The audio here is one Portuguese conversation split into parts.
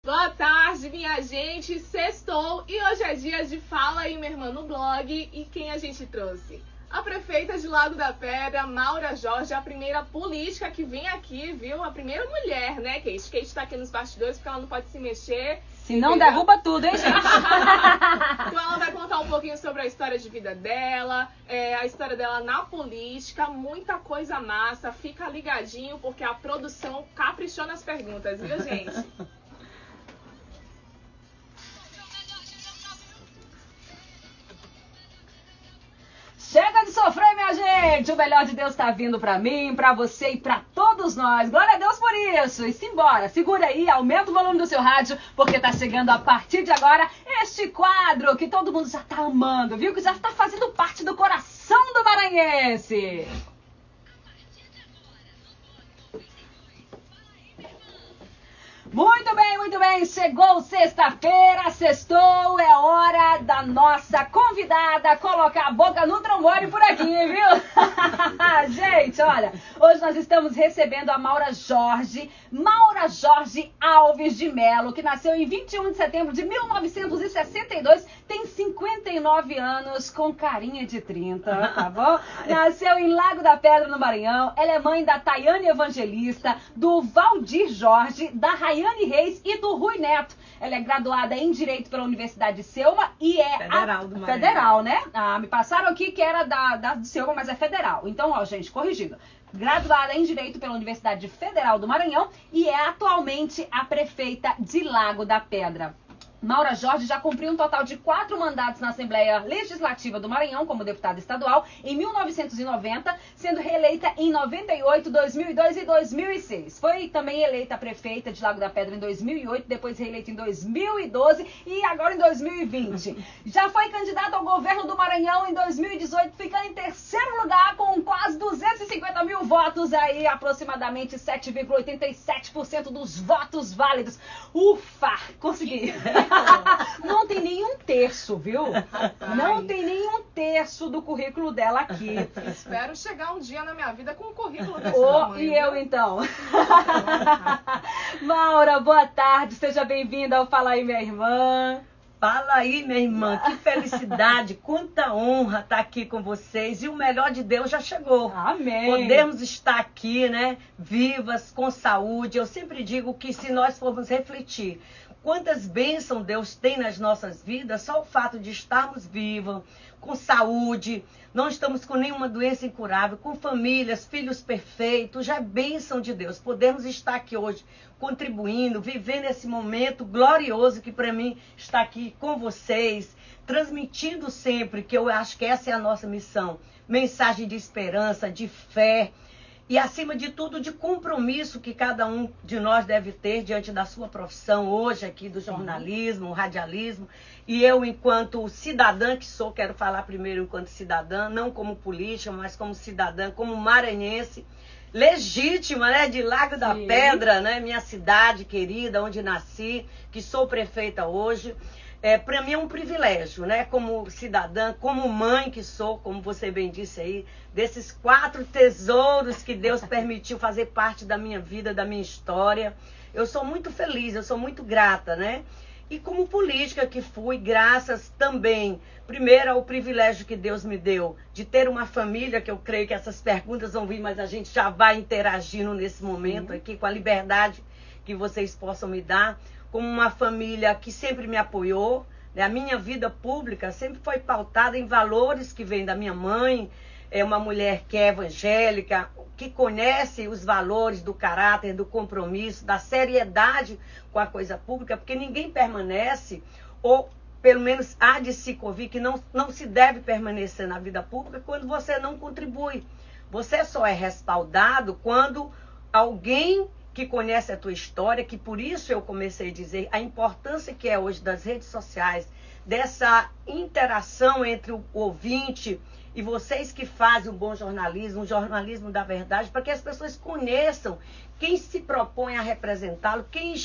Boa tarde, minha gente. Sextou e hoje é dia de Fala aí, minha irmã, no blog. E quem a gente trouxe? A prefeita de Lago da Pedra, Maura Jorge, a primeira política que vem aqui, viu? A primeira mulher, né, Kate? Kate tá aqui nos bastidores porque ela não pode se mexer. Se não, derruba tudo, hein, gente? Então ela vai contar um pouquinho sobre a história de vida dela, a história dela na política, muita coisa massa. Fica ligadinho porque a produção caprichou nas perguntas, viu, gente? Chega de sofrer, minha gente! O melhor de Deus tá vindo pra mim, pra você e pra todos nós. Glória a Deus por isso! E simbora, segura aí, aumenta o volume do seu rádio, porque tá chegando a partir de agora este quadro que todo mundo já tá amando, viu? Que já tá fazendo parte do coração do maranhense. Muito bem, chegou sexta-feira, sextou, é hora da nossa convidada colocar a boca no trombone por aqui, viu? Gente, olha, hoje nós estamos recebendo a Maura Jorge Alves de Melo, que nasceu em 21 de setembro de 1962, tem 59 anos, com carinha de 30, tá bom? Nasceu em Lago da Pedra, no Maranhão, ela é mãe da Tayane Evangelista, do Valdir Jorge, da Rayane Reis e do Rui Neto. Ela é graduada em Direito pela Universidade de Selma e é Federal do Maranhão. Federal, né? Ah, me passaram aqui que era da de Selma, mas é federal. Então, ó, gente, corrigido. Graduada em Direito pela Universidade Federal do Maranhão e é atualmente a prefeita de Lago da Pedra. Maura Jorge já cumpriu um total de 4 mandatos na Assembleia Legislativa do Maranhão como deputada estadual em 1990, sendo reeleita em 98, 2002 e 2006. Foi também eleita prefeita de Lago da Pedra em 2008, depois reeleita em 2012 e agora em 2020. Já foi candidata ao governo do Maranhão em 2018, ficando em terceiro lugar com quase 250 mil votos, aí aproximadamente 7,87% dos votos válidos. Ufa, consegui! Não tem nenhum terço, viu? Não tem nenhum terço do currículo dela aqui. Espero chegar um dia na minha vida com um currículo desse Oh, tamanho. e eu então? Maura, boa tarde, seja bem-vinda ao Fala aí, minha irmã. Fala aí, minha irmã, que felicidade, quanta honra estar aqui com vocês. E o melhor de Deus já chegou. Amém. Podemos estar aqui, né, vivas, com saúde. Eu sempre digo que se nós formos refletir quantas bênçãos Deus tem nas nossas vidas, só o fato de estarmos vivos, com saúde, não estamos com nenhuma doença incurável, com famílias, filhos perfeitos, já é bênção de Deus. Podemos estar aqui hoje contribuindo, vivendo esse momento glorioso que para mim está aqui com vocês, transmitindo sempre, que eu acho que essa é a nossa missão, mensagem de esperança, de fé, e, acima de tudo, de compromisso que cada um de nós deve ter diante da sua profissão hoje aqui do jornalismo, radialismo. E eu, enquanto cidadã que sou, quero falar primeiro enquanto cidadã, não como política, mas como cidadã, como maranhense, legítima, né, de Lago da Pedra, né, minha cidade querida, onde nasci, que sou prefeita hoje. Para mim é um privilégio, né? Como cidadã, como mãe que sou, como você bem disse aí, desses 4 tesouros que Deus permitiu fazer parte da minha vida, da minha história. Eu sou muito feliz, eu sou muito grata, né? E como política que fui, graças também, primeiro ao privilégio que Deus me deu de ter uma família, que eu creio que essas perguntas vão vir, mas a gente já vai interagindo nesse momento aqui, com a liberdade que vocês possam me dar. Como uma família que sempre me apoiou, né? A minha vida pública sempre foi pautada em valores que vêm da minha mãe, é uma mulher que é evangélica, que conhece os valores do caráter, do compromisso, da seriedade com a coisa pública, porque ninguém permanece, ou pelo menos há de se convir que não se deve permanecer na vida pública quando você não contribui. Você só é respaldado quando alguém que conhece a tua história, que por isso eu comecei a dizer a importância que é hoje das redes sociais, dessa interação entre o ouvinte e vocês que fazem um bom jornalismo, um jornalismo da verdade, para que as pessoas conheçam quem se propõe a representá-lo, quem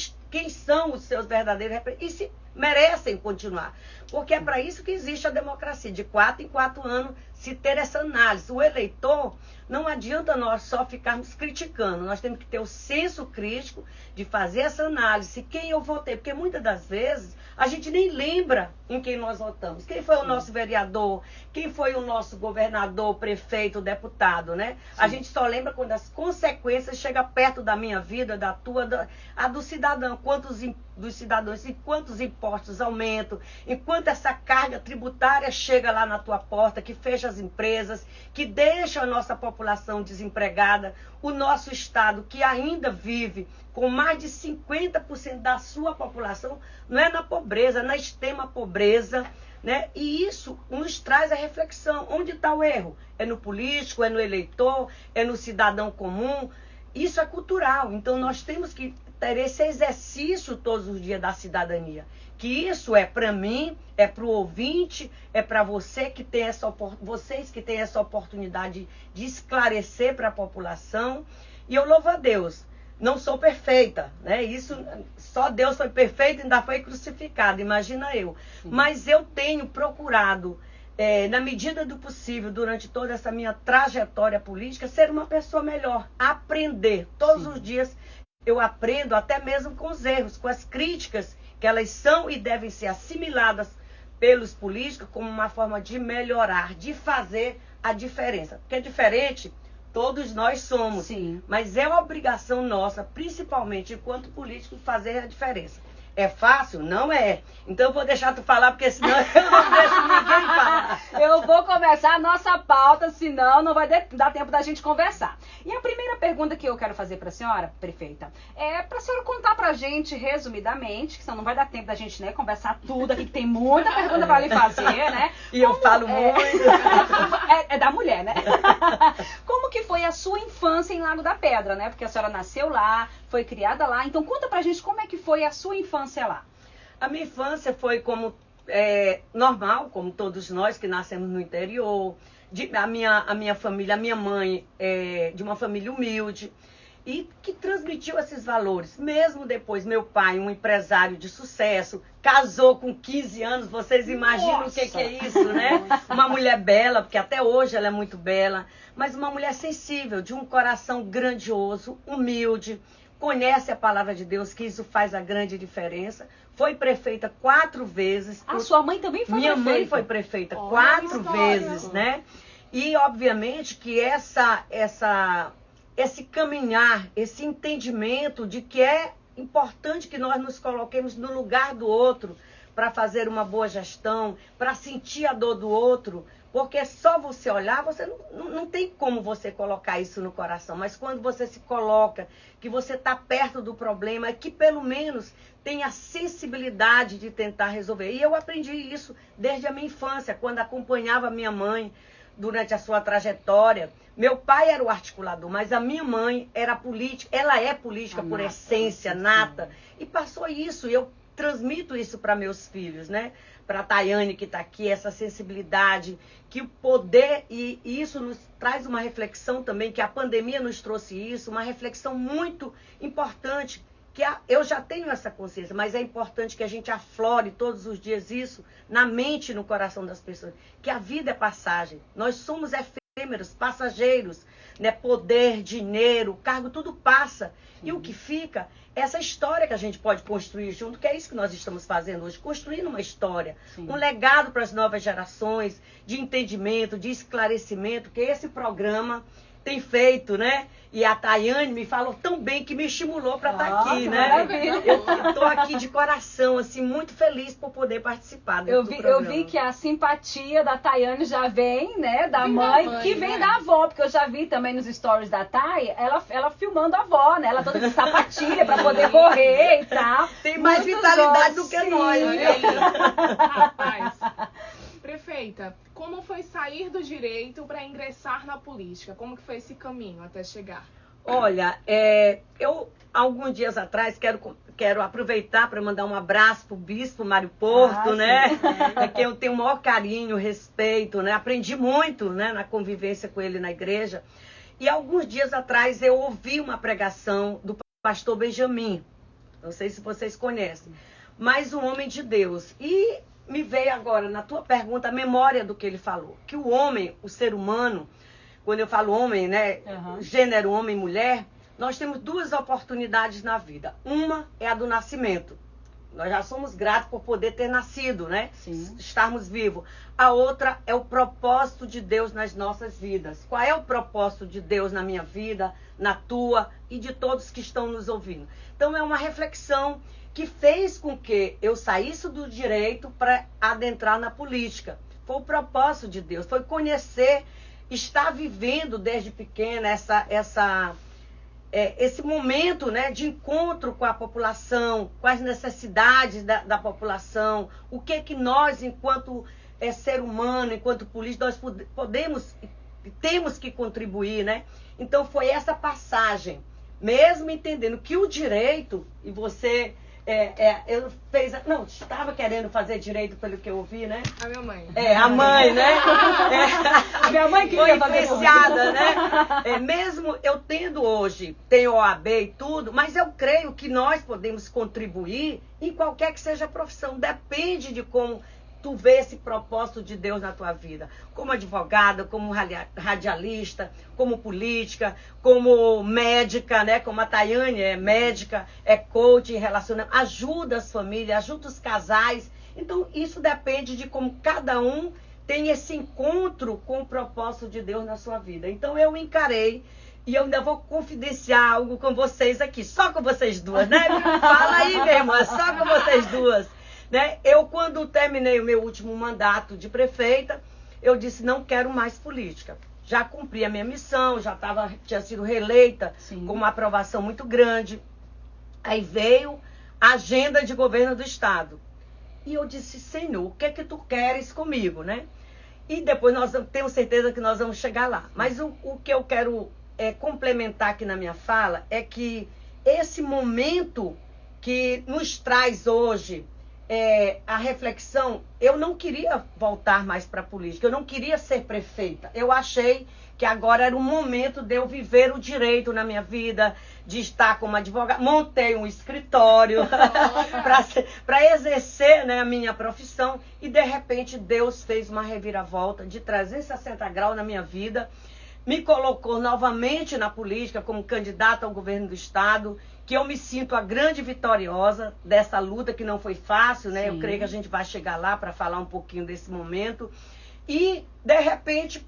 são os seus verdadeiros representantes e se merecem continuar. Porque é para isso que existe a democracia, de 4 em 4 anos se ter essa análise. O eleitor, não adianta nós só ficarmos criticando, nós temos que ter o senso crítico de fazer essa análise, quem eu votei, porque muitas das vezes a gente nem lembra em quem nós votamos. Quem foi o nosso vereador, quem foi o nosso governador, prefeito, deputado, né? Sim. A gente só lembra quando as consequências chegam perto da minha vida, da tua, a do cidadão. Dos cidadãos, enquanto os impostos aumentam, enquanto essa carga tributária chega lá na tua porta, que fecha as empresas, que deixa a nossa população desempregada, o nosso estado que ainda vive com mais de 50% da sua população, não é na pobreza, é na extrema pobreza, né? E isso nos traz a reflexão. Onde está o erro? É no político, é no eleitor, é no cidadão comum? Isso é cultural, então nós temos que ter esse exercício todos os dias da cidadania. Que isso é para mim, é para o ouvinte, é para você que tem vocês que têm essa oportunidade de esclarecer para a população. E eu louvo a Deus. Não sou perfeita, né? Isso, só Deus foi perfeito e ainda foi crucificado, imagina eu. Sim. Mas eu tenho procurado, na medida do possível, durante toda essa minha trajetória política, ser uma pessoa melhor, aprender. Todos os dias eu aprendo, até mesmo com os erros, com as críticas, que elas são e devem ser assimiladas pelos políticos como uma forma de melhorar, de fazer a diferença. Porque é diferente, todos nós somos. Sim. Mas é obrigação nossa, principalmente enquanto político, fazer a diferença. É fácil? Não é. Então eu vou deixar tu falar, porque senão eu não deixo ninguém falar. Eu vou começar a nossa pauta, senão não vai dar tempo da gente conversar. E a primeira pergunta que eu quero fazer para a senhora, prefeita, é para a senhora contar para a gente, resumidamente, que senão não vai dar tempo da gente, né, conversar tudo aqui, que tem muita pergunta para lhe fazer, né? E eu falo muito. É da mulher, né? Como que foi a sua infância em Lago da Pedra, né? Porque a senhora nasceu lá, foi criada lá. Então conta pra gente como é que foi a sua infância lá. A minha infância foi como normal, como todos nós que nascemos no interior. A minha família, a minha mãe é de uma família humilde e que transmitiu esses valores. Mesmo depois, meu pai, um empresário de sucesso, casou com 15 anos, vocês imaginam o que é isso, né? Uma mulher bela, porque até hoje ela é muito bela, mas uma mulher sensível, de um coração grandioso, humilde, conhece a palavra de Deus, que isso faz a grande diferença. Foi prefeita 4 vezes. Sua mãe também foi prefeita? Minha mãe foi prefeita 4 vezes, né? E, obviamente, que esse caminhar, esse entendimento de que é importante que nós nos coloquemos no lugar do outro para fazer uma boa gestão, para sentir a dor do outro, porque só você olhar, você não tem como você colocar isso no coração, mas quando você se coloca, que você está perto do problema, que pelo menos tem a sensibilidade de tentar resolver. E eu aprendi isso desde a minha infância, quando acompanhava minha mãe durante a sua trajetória. Meu pai era o articulador, mas a minha mãe era política, ela é política por essência, nata, e passou isso, e eu transmito isso para meus filhos, né? Para a Tayane que está aqui, essa sensibilidade, que o poder, e isso nos traz uma reflexão também, que a pandemia nos trouxe isso, uma reflexão muito importante, que eu já tenho essa consciência, mas é importante que a gente aflore todos os dias isso na mente e no coração das pessoas, que a vida é passagem, nós somos efêmeros, passageiros, né? Poder, dinheiro, cargo, tudo passa. E o que fica é essa história que a gente pode construir junto, que é isso que nós estamos fazendo hoje, construindo uma história, um legado para as novas gerações, de entendimento, de esclarecimento, que esse programa tem feito, né? E a Tayane me falou tão bem que me estimulou para estar aqui, né? Maravilha. Eu estou aqui de coração, assim, muito feliz por poder participar do programa. Eu vi que a simpatia da Tayane já vem, né? Da mãe, que vem da avó, porque eu já vi também nos stories da Tay, ela filmando a avó, né? Ela toda de sapatilha para poder correr e tal. Tem mais vitalidade do que nós, né? Rapaz. Prefeita, como foi sair do direito para ingressar na política? Como que foi esse caminho até chegar? Olha, eu, alguns dias atrás, quero aproveitar para mandar um abraço pro Bispo Mário Porto, né? É que eu tenho o maior carinho, respeito, né? Aprendi muito, né, na convivência com ele na igreja. E alguns dias atrás eu ouvi uma pregação do pastor Benjamin. Não sei se vocês conhecem. Mas um homem de Deus. E me veio agora, na tua pergunta, a memória do que ele falou. Que o homem, o ser humano, quando eu falo homem, né? Gênero homem e mulher, nós temos duas oportunidades na vida. Uma é a do nascimento. Nós já somos gratos por poder ter nascido, né? Sim. Estarmos vivos. A outra é o propósito de Deus nas nossas vidas. Qual é o propósito de Deus na minha vida, na tua e de todos que estão nos ouvindo? Então é uma reflexão que fez com que eu saísse do direito para adentrar na política. Foi o propósito de Deus, foi conhecer, estar vivendo desde pequena esse momento, né, de encontro com a população, com as necessidades da população, o que nós, enquanto ser humano, enquanto político, nós temos que contribuir, né? Então foi essa passagem, mesmo entendendo que o direito, e você... não, estava querendo fazer direito pelo que eu ouvi, né? A minha mãe. A mãe, né? Minha mãe que foi influenciada, né? Mesmo eu tendo hoje, tenho OAB e tudo, mas eu creio que nós podemos contribuir em qualquer que seja a profissão. Depende de como tu vê esse propósito de Deus na tua vida. Como advogada, como radialista, como política, como médica, né? Como a Tayane é médica, é coach, relacionamento, ajuda as famílias, ajuda os casais. Então, isso depende de como cada um tem esse encontro com o propósito de Deus na sua vida. Então, eu encarei e eu ainda vou confidenciar algo com vocês aqui, só com vocês duas, né? Fala aí, minha irmã, só com vocês duas. Né? Eu, quando terminei o meu último mandato de prefeita, eu disse, não quero mais política. Já cumpri a minha missão, tinha sido reeleita. Sim. Com uma aprovação muito grande. Aí veio a agenda de governo do Estado. E eu disse, Senhor, o que é que tu queres comigo, né? E depois tenho certeza que nós vamos chegar lá. Mas o que eu quero complementar aqui na minha fala é que esse momento que nos traz hoje a reflexão, eu não queria voltar mais para a política, eu não queria ser prefeita. Eu achei que agora era o momento de eu viver o direito na minha vida, de estar como advogada. Montei um escritório para exercer, né, a minha profissão e, de repente, Deus fez uma reviravolta de 360 graus na minha vida, me colocou novamente na política como candidata ao governo do Estado, que eu me sinto a grande vitoriosa dessa luta, que não foi fácil, né? Sim. Eu creio que a gente vai chegar lá para falar um pouquinho desse momento. E, de repente,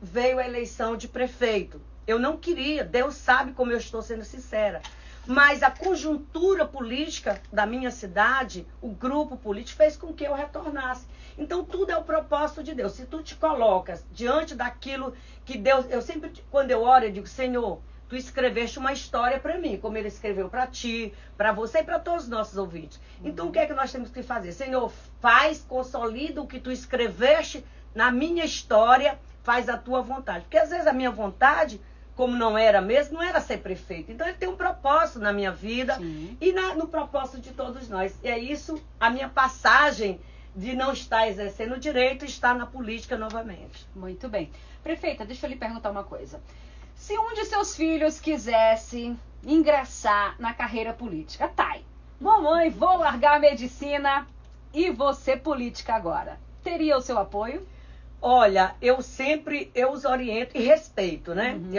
veio a eleição de prefeito. Eu não queria, Deus sabe como eu estou sendo sincera. Mas a conjuntura política da minha cidade, o grupo político, fez com que eu retornasse. Então, tudo é o propósito de Deus. Se tu te colocas diante daquilo que Deus... Eu sempre, quando eu oro, eu digo, Senhor, tu escreveste uma história para mim, como ele escreveu para ti, para você e para todos os nossos ouvintes. Então, o que é que nós temos que fazer? Senhor, consolida o que tu escreveste na minha história, faz a tua vontade. Porque às vezes a minha vontade, como não era mesmo, não era ser prefeito. Então, ele tem um propósito na minha vida. Sim. E no propósito de todos nós. E é isso, a minha passagem de não estar exercendo o direito, estar na política novamente. Muito bem. Prefeita, deixa eu lhe perguntar uma coisa. Se um de seus filhos quisesse ingressar na carreira política, mamãe, vou largar a medicina e vou ser política agora, teria o seu apoio? Olha, eu os oriento e respeito, né? Uhum.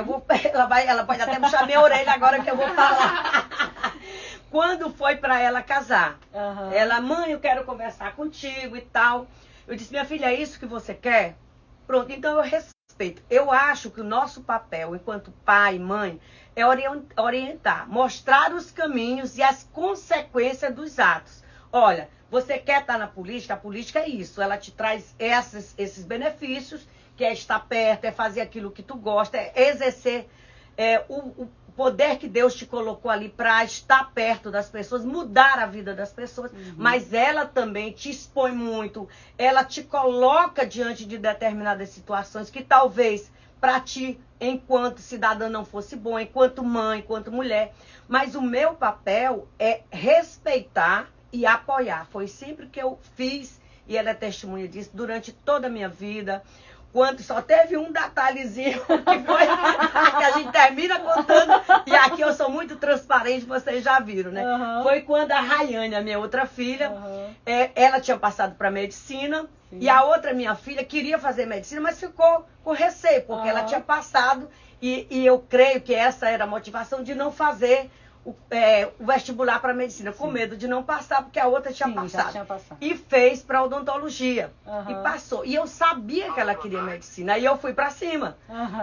Ela pode até puxar minha orelha agora que eu vou falar. Quando foi para ela casar, ela, mãe, eu quero conversar contigo e tal. Eu disse, minha filha, é isso que você quer? Pronto, então eu respeito. Eu acho que o nosso papel, enquanto pai e mãe, é orientar, mostrar os caminhos e as consequências dos atos. Olha, você quer estar na política? A política é isso, ela te traz esses benefícios, que é estar perto, é fazer aquilo que tu gosta, é exercer o poder que Deus te colocou ali para estar perto das pessoas, mudar a vida das pessoas, mas ela também te expõe muito, ela te coloca diante de determinadas situações que talvez para ti, enquanto cidadã, não fosse bom, enquanto mãe, enquanto mulher, mas o meu papel é respeitar e apoiar. Foi sempre que eu fiz, e ela é testemunha disso, durante toda a minha vida. quando só teve um detalhezinho que foi que a gente termina contando, e aqui eu sou muito transparente, vocês já viram, né? Foi quando a Rayane, a minha outra filha, ela tinha passado para medicina, e a outra minha filha queria fazer medicina, mas ficou com receio, porque ela tinha passado, e eu creio que essa era a motivação de não fazer o vestibular para medicina, com medo de não passar, porque a outra tinha passado. Já tinha passado. E fez para odontologia. E passou. E eu sabia que ela queria medicina. Aí eu fui para cima.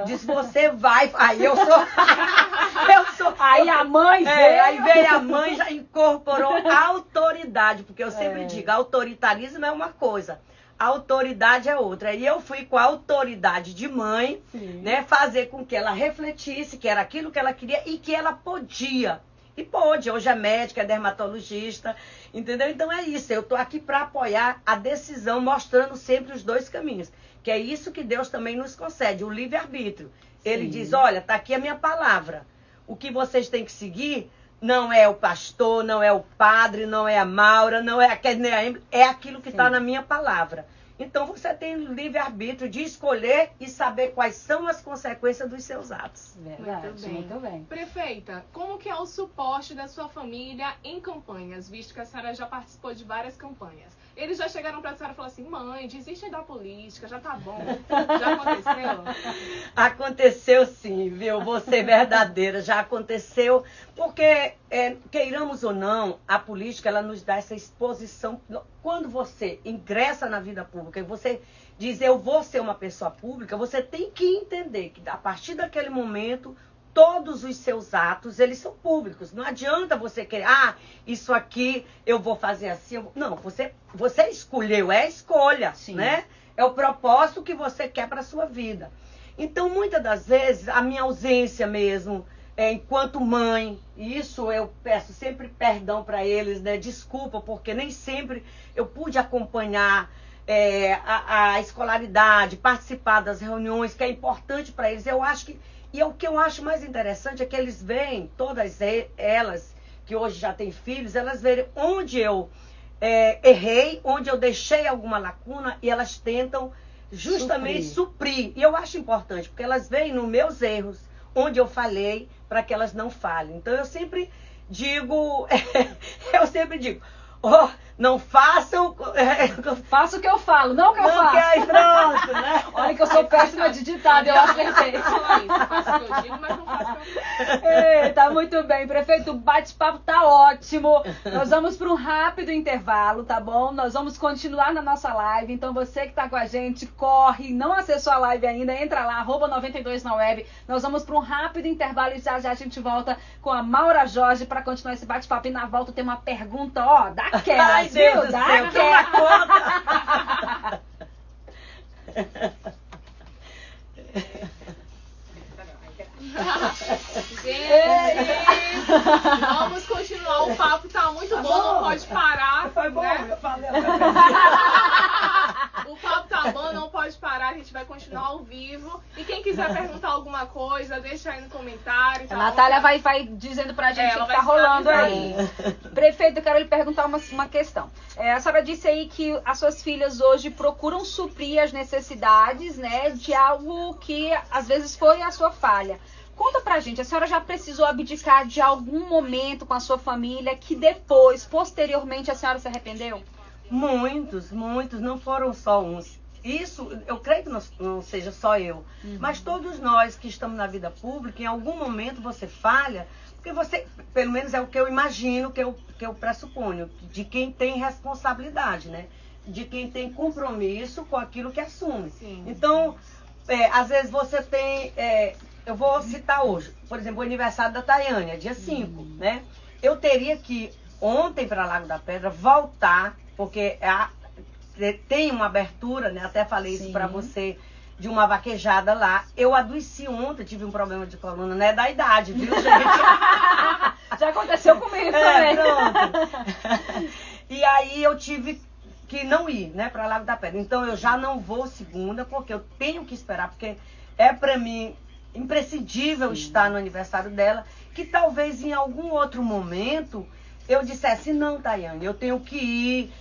Disse, você vai. Aí eu sou. Aí a mãe veio. Aí veio a mãe, já incorporou a autoridade. Porque eu sempre digo, autoritarismo é uma coisa. A autoridade é outra. E eu fui com a autoridade de mãe, né, fazer com que ela refletisse que era aquilo que ela queria e que ela podia. E pôde. Hoje é médica, é dermatologista, entendeu? Então é isso. Eu estou aqui para apoiar a decisão, mostrando sempre os dois caminhos. Que é isso que Deus também nos concede, o livre-arbítrio. Ele diz, olha, está aqui a minha palavra. O que vocês têm que seguir não é o pastor, não é o padre, não é a Maura, não é é aquilo que está na minha palavra. Então você tem livre-arbítrio de escolher e saber quais são as consequências dos seus atos. Verdade, muito bem. Prefeita, como que é o suporte da sua família em campanhas, visto que a senhora já participou de várias campanhas? Eles já chegaram para a senhora e falaram assim, mãe, desiste da política, já tá bom. Já aconteceu? Aconteceu sim, viu? Vou ser verdadeira, já aconteceu. Porque, queiramos ou não, a política, ela nos dá essa exposição. Quando você ingressa na vida pública e você diz, eu vou ser uma pessoa pública, você tem que entender que a partir daquele momento, todos os seus atos, eles são públicos. Não adianta você querer, isso aqui eu vou fazer assim. Não, você escolheu, é a escolha, né? É o propósito que você quer para a sua vida. Então, muitas das vezes, a minha ausência mesmo, enquanto mãe, isso eu peço sempre perdão para eles, né? Desculpa, porque nem sempre eu pude acompanhar a escolaridade, participar das reuniões, que é importante para eles. Eu acho que E o que eu acho mais interessante é que eles veem, todas elas, que hoje já têm filhos, elas veem onde eu errei, onde eu deixei alguma lacuna, e elas tentam justamente suprir. E eu acho importante, porque elas veem nos meus erros, onde eu falhei, para que elas não falhem. Então eu sempre digo, não façam... Faça o que eu falo, não o que eu faço. Pronto, né? Olha que eu sou péssima de ditado, eu acertei. Faço o que eu digo, mas não faço o que eu faço. Tá muito bem, prefeito, o bate-papo tá ótimo. Nós vamos para um rápido intervalo, tá bom? Nós vamos continuar na nossa live, então você que tá com a gente, corre, não acessou a live ainda, entra lá, @92 na web. Nós vamos para um rápido intervalo e já já a gente volta com a Maura Jorge para continuar esse bate-papo. E na volta tem uma pergunta, daquelas, viu? Daquelas. Gente, vamos continuar. O papo tá muito bom, não pode parar. Foi bom, né? eu falei. O papo tá bom, não pode parar. A gente vai continuar ao vivo. E quem quiser perguntar alguma coisa, deixa aí no comentário. Tá A Natália vai dizendo pra gente o que tá rolando aí. Prefeito, eu quero lhe perguntar uma questão. A senhora disse aí que as suas filhas hoje procuram suprir as necessidades, né, de algo que às vezes foi a sua falha. Conta pra gente, a senhora já precisou abdicar de algum momento com a sua família que depois, posteriormente, a senhora se arrependeu? Muitos, não foram só uns. Isso, eu creio que não seja só eu, mas todos nós que estamos na vida pública, em algum momento você falha, porque você, pelo menos é o que eu imagino, que eu pressuponho, de quem tem responsabilidade, né? De quem tem compromisso com aquilo que assume. Sim. Então, às vezes você tem... eu vou citar hoje, por exemplo, o aniversário da Tayane, dia 5, né? Eu teria que, ontem para Lago da Pedra, voltar, porque tem uma abertura, né? Até falei isso para você, de uma vaquejada lá. Eu adoeci ontem, tive um problema de coluna, não é da idade, viu, gente? Já aconteceu comigo também. Pronto. E aí eu tive que não ir, né, para Lago da Pedra. Então eu já não vou segunda, porque eu tenho que esperar, porque é para mim imprescindível estar no aniversário dela, que talvez em algum outro momento eu dissesse, não, Tayane, eu tenho que ir.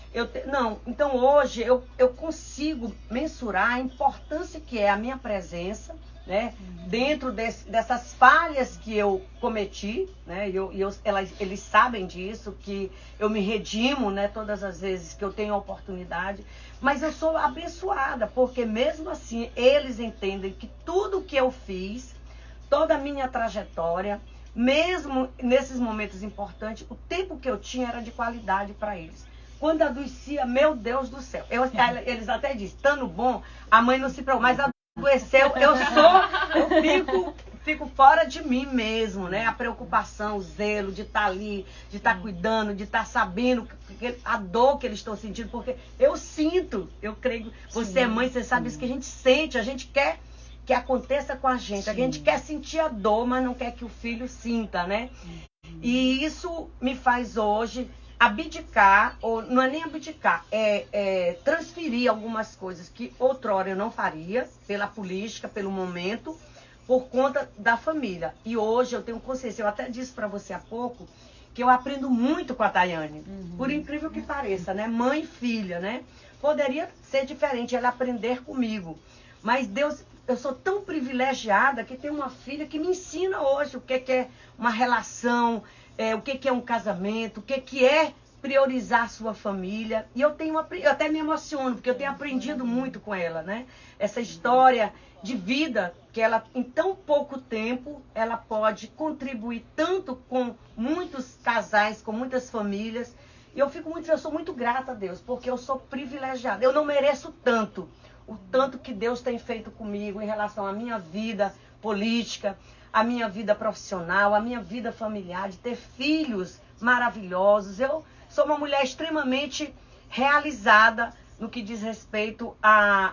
Não, então hoje eu consigo mensurar a importância que é a minha presença, né? Dentro dessas falhas que eu cometi, né? Eles sabem disso, que eu me redimo, né? Todas as vezes que eu tenho a oportunidade. Mas eu sou abençoada, porque mesmo assim eles entendem que tudo que eu fiz, toda a minha trajetória, mesmo nesses momentos importantes, o tempo que eu tinha era de qualidade para eles. Quando adoecia, meu Deus do céu. Eles até dizem, estando bom, a mãe não se preocupa, mas adoeceu, eu fico fora de mim mesmo, né? A preocupação, o zelo de estar ali, de estar cuidando, de estar sabendo a dor que eles estão sentindo, porque eu sinto, eu creio, você é mãe, você sabe isso que a gente sente, a gente quer que aconteça com a gente. A gente quer sentir a dor, mas não quer que o filho sinta, né? E isso me faz hoje abdicar, ou não é nem abdicar, é transferir algumas coisas que outrora eu não faria, pela política, pelo momento, por conta da família. E hoje eu tenho consciência, eu até disse para você há pouco, que eu aprendo muito com a Tayane, por incrível que pareça, né? Mãe e filha, né? Poderia ser diferente, ela aprender comigo. Mas Deus, eu sou tão privilegiada que tenho uma filha que me ensina hoje o que é uma relação, o que é um casamento, o que é priorizar a sua família. E eu até me emociono, porque eu tenho aprendido muito com ela, né? Essa história de vida que ela, em tão pouco tempo, ela pode contribuir tanto com muitos casais, com muitas famílias. E eu sou muito grata a Deus, porque eu sou privilegiada. Eu não mereço tanto, o tanto que Deus tem feito comigo em relação à minha vida política, à minha vida profissional, à minha vida familiar, de ter filhos maravilhosos. Eu sou uma mulher extremamente realizada no que diz respeito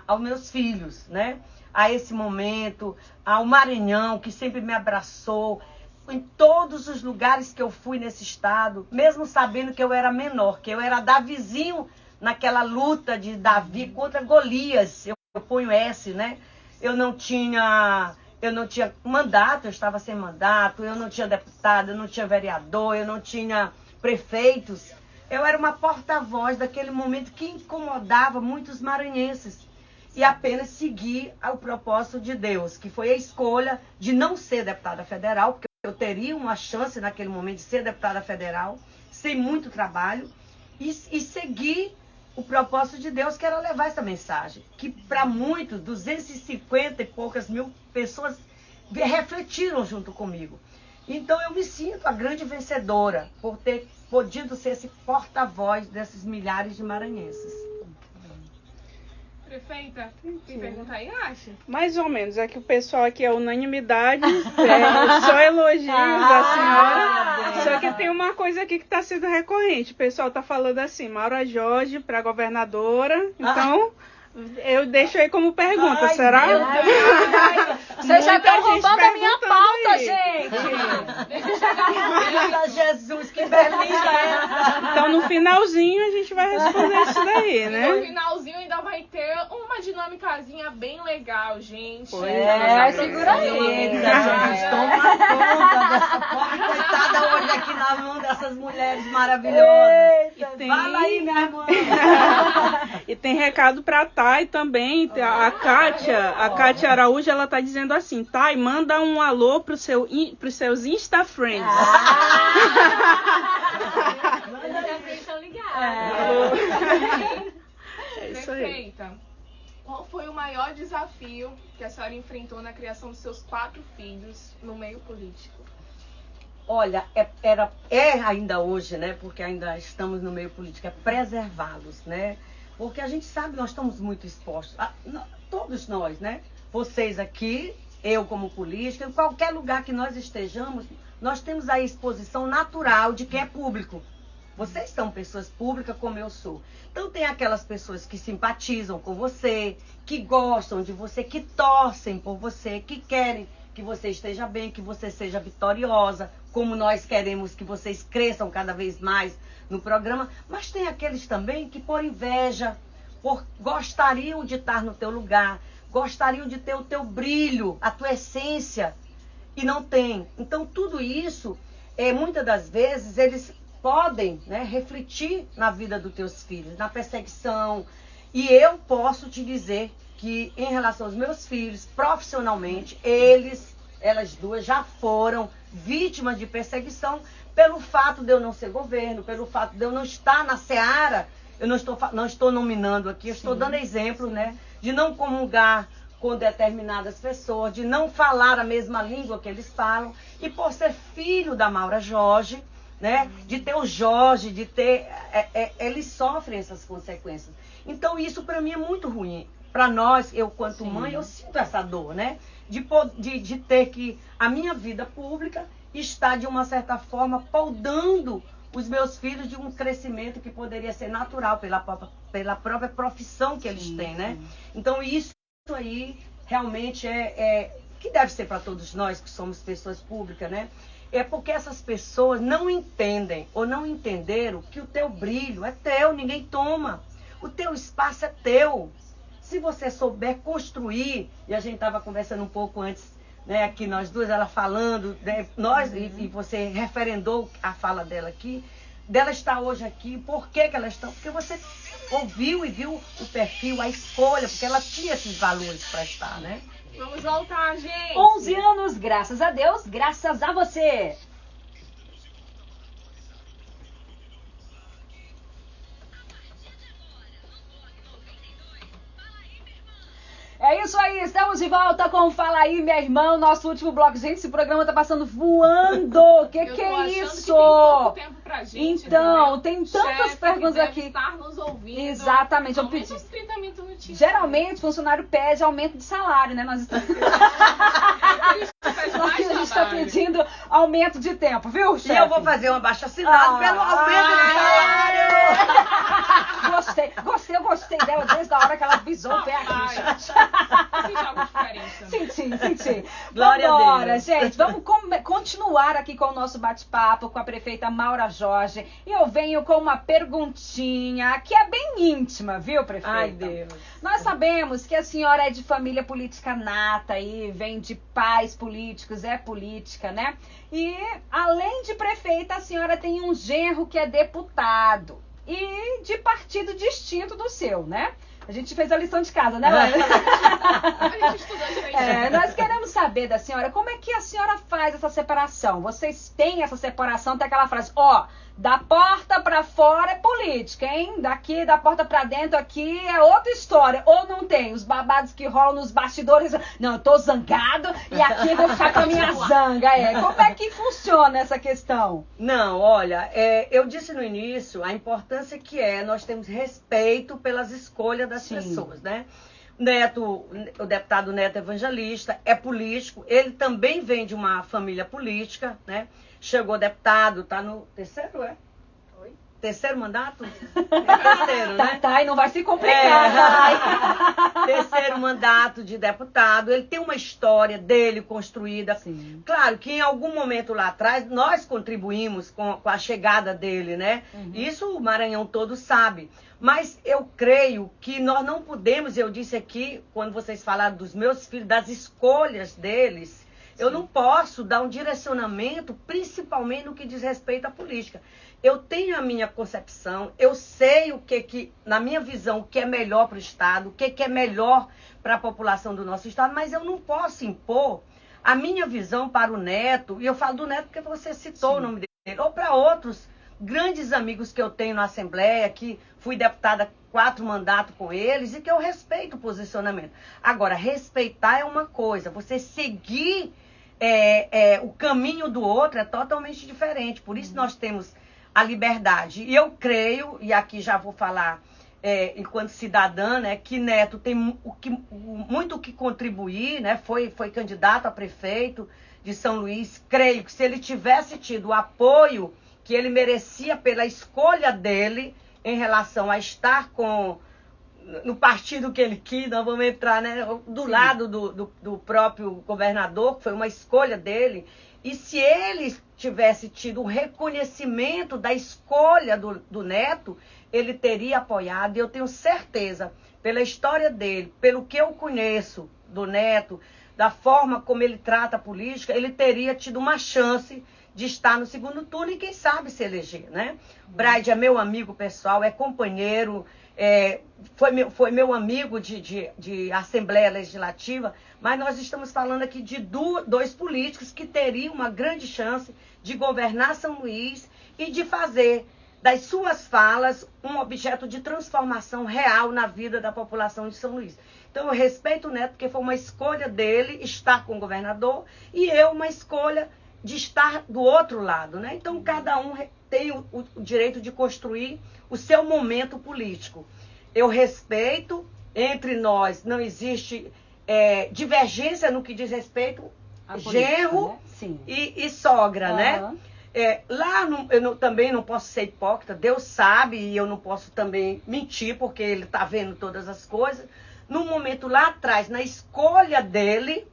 aos meus filhos, né? A esse momento, ao Maranhão, que sempre me abraçou, em todos os lugares que eu fui nesse estado, mesmo sabendo que eu era menor, que eu era Davizinho naquela luta de Davi contra Golias. Eu ponho S, né? Eu não tinha mandato, eu estava sem mandato, eu não tinha deputado, eu não tinha vereador, eu não tinha prefeitos. Eu era uma porta-voz daquele momento que incomodava muitos maranhenses. E apenas seguir o propósito de Deus, que foi a escolha de não ser deputada federal, porque eu teria uma chance naquele momento de ser deputada federal, sem muito trabalho, e seguir o propósito de Deus, que era levar essa mensagem, que para muitos, 250 e poucas mil pessoas refletiram junto comigo. Então eu me sinto a grande vencedora por ter podido ser esse porta-voz desses milhares de maranhenses. Prefeita, tem pergunta aí, acha? Mais ou menos, é que o pessoal aqui é unanimidade, só elogios da senhora. Só que tem uma coisa aqui que está sendo recorrente. O pessoal está falando assim, Maura Jorge para governadora. Então, eu deixo aí como pergunta, será? Vocês já estão roubando a minha pauta, aí. Gente! Deixa eu chegar. Jesus, que beleza essa! Então, no finalzinho, a gente vai responder isso daí, né? No finalzinho ainda vai ter uma dinâmicazinha bem legal, gente. Segura aí. Gente, toma conta dessa pobre coitada hoje aqui na mão dessas mulheres maravilhosas. Fala aí, minha irmã. E tem recado pra Thay também, a Kátia Araújo, ela tá dizendo assim, Thay, manda um alô pros seus Insta Friends. É isso aí. Perfeita. Qual foi o maior desafio que a senhora enfrentou na criação dos seus 4 filhos no meio político? Olha, ainda hoje, né? Porque ainda estamos no meio político, é preservá-los, né? Porque a gente sabe, nós estamos muito expostos, todos nós, né? Vocês aqui, eu como política, em qualquer lugar que nós estejamos, nós temos a exposição natural de quem é público. Vocês são pessoas públicas como eu sou. Então tem aquelas pessoas que simpatizam com você, que gostam de você, que torcem por você, que querem que você esteja bem, que você seja vitoriosa, como nós queremos que vocês cresçam cada vez mais no programa. Mas tem aqueles também que por inveja, gostariam de estar no teu lugar, gostariam de ter o teu brilho, a tua essência, e não tem. Então tudo isso, muitas das vezes, eles podem, né, refletir na vida dos teus filhos, na perseguição. E eu posso te dizer que, em relação aos meus filhos, profissionalmente, elas duas já foram vítimas de perseguição pelo fato de eu não ser governo, pelo fato de eu não estar na seara. Eu não estou nominando aqui, eu estou dando exemplo, né, de não comungar com determinadas pessoas, de não falar a mesma língua que eles falam, e por ser filho da Maura Jorge, né, de ter o Jorge, de ter... eles sofrem essas consequências. Então isso para mim é muito ruim. Para nós, eu quanto mãe, eu sinto essa dor, né, de ter que a minha vida pública está de uma certa forma podando os meus filhos de um crescimento que poderia ser natural pela própria profissão que eles têm, né? Então isso aí realmente que deve ser para todos nós que somos pessoas públicas, né? É porque essas pessoas não entendem ou não entenderam que o teu brilho é teu, ninguém toma. O teu espaço é teu. Se você souber construir, e a gente estava conversando um pouco antes, né, aqui nós duas, ela falando, né, e você referendou a fala dela aqui, dela estar hoje aqui. Por que ela está? Porque você ouviu e viu o perfil, a escolha, porque ela tinha esses valores para estar, né? Vamos voltar, gente. 11 anos, graças a Deus, graças a você. É isso aí, estamos de volta com Fala Aí, minha irmã, nosso último bloco. Gente, esse programa tá passando voando. Que é isso? Que tem pouco tempo pra gente, então, entendeu? tem tantas Chefe perguntas que deve aqui. Estar nos ouvindo. Exatamente, eu Aumenta pedi. uns 30 minutinhos. Geralmente, o funcionário pede aumento de salário, né? Nós estamos... Porque a gente está pedindo aumento de tempo, viu, chefe? E eu vou fazer um abaixo-assinado pelo aumento de salário. Eu gostei dela desde a hora que ela pisou o pé aqui, gente. Senti. Glória a Deus. Gente, vamos continuar aqui com o nosso bate-papo com a prefeita Maura Jorge. E eu venho com uma perguntinha que é bem íntima, viu, prefeita? Ai, Deus. Nós sabemos que a senhora é de família política nata e vem de pais políticos, é política, né? E, além de prefeita, a senhora tem um genro que é deputado e de partido distinto do seu, né? A gente fez a lição de casa, né, Laura? A gente estudou direito. Nós queremos saber da senhora, como é que a senhora faz essa separação? Vocês têm essa separação, tem aquela frase, da porta pra fora é política, hein? Daqui, da porta pra dentro aqui é outra história. Ou não tem? Os babados que rolam nos bastidores, não, eu tô zangado e aqui eu vou ficar com a minha zanga. Como é que funciona essa questão? Não, olha, eu disse no início a importância que nós temos respeito pelas escolhas das pessoas, né? O deputado Neto Evangelista é político, ele também vem de uma família política, né? Chegou deputado, tá no terceiro, Oi? Terceiro mandato? Terceiro, né? Tá, e não vai se complicar. Terceiro mandato de deputado, ele tem uma história dele construída. Sim. Claro que em algum momento lá atrás, nós contribuímos com a chegada dele, né? Isso o Maranhão todo sabe. Mas eu creio que nós não podemos, eu disse aqui, quando vocês falaram dos meus filhos, das escolhas deles, eu não posso dar um direcionamento, principalmente no que diz respeito à política. Eu tenho a minha concepção, eu sei o que na minha visão, o que é melhor para o Estado, o que é melhor para a população do nosso Estado, mas eu não posso impor a minha visão para o Neto, e eu falo do Neto porque você citou o nome dele, ou para outros grandes amigos que eu tenho na Assembleia, que fui deputada 4 mandatos com eles e que eu respeito o posicionamento. Agora, respeitar é uma coisa, você seguir o caminho do outro é totalmente diferente. Por isso nós temos a liberdade. E eu creio, e aqui já vou falar enquanto cidadã, né, que Neto tem muito o que contribuir, né, foi candidato a prefeito de São Luís. Creio que se ele tivesse tido o apoio que ele merecia pela escolha dele em relação a estar no partido que ele quis, nós vamos entrar, né, do lado do próprio governador, que foi uma escolha dele, e se ele tivesse tido o reconhecimento da escolha do Neto, ele teria apoiado, e eu tenho certeza, pela história dele, pelo que eu conheço do Neto, da forma como ele trata a política, ele teria tido uma chance de estar no segundo turno e quem sabe se eleger, né? Braide é meu amigo pessoal, é companheiro, foi meu amigo de Assembleia Legislativa, mas nós estamos falando aqui de dois políticos que teriam uma grande chance de governar São Luís e de fazer das suas falas um objeto de transformação real na vida da população de São Luís. Então eu respeito o Neto, porque foi uma escolha dele estar com o governador e eu uma escolha de estar do outro lado, né? Então cada um tem o direito de construir o seu momento político. Eu respeito, entre nós não existe divergência no que diz respeito a genro, né? Sim. E sogra, né? Eu também não posso ser hipócrita, Deus sabe e eu não posso também mentir, porque Ele está vendo todas as coisas. No momento lá atrás, na escolha dele,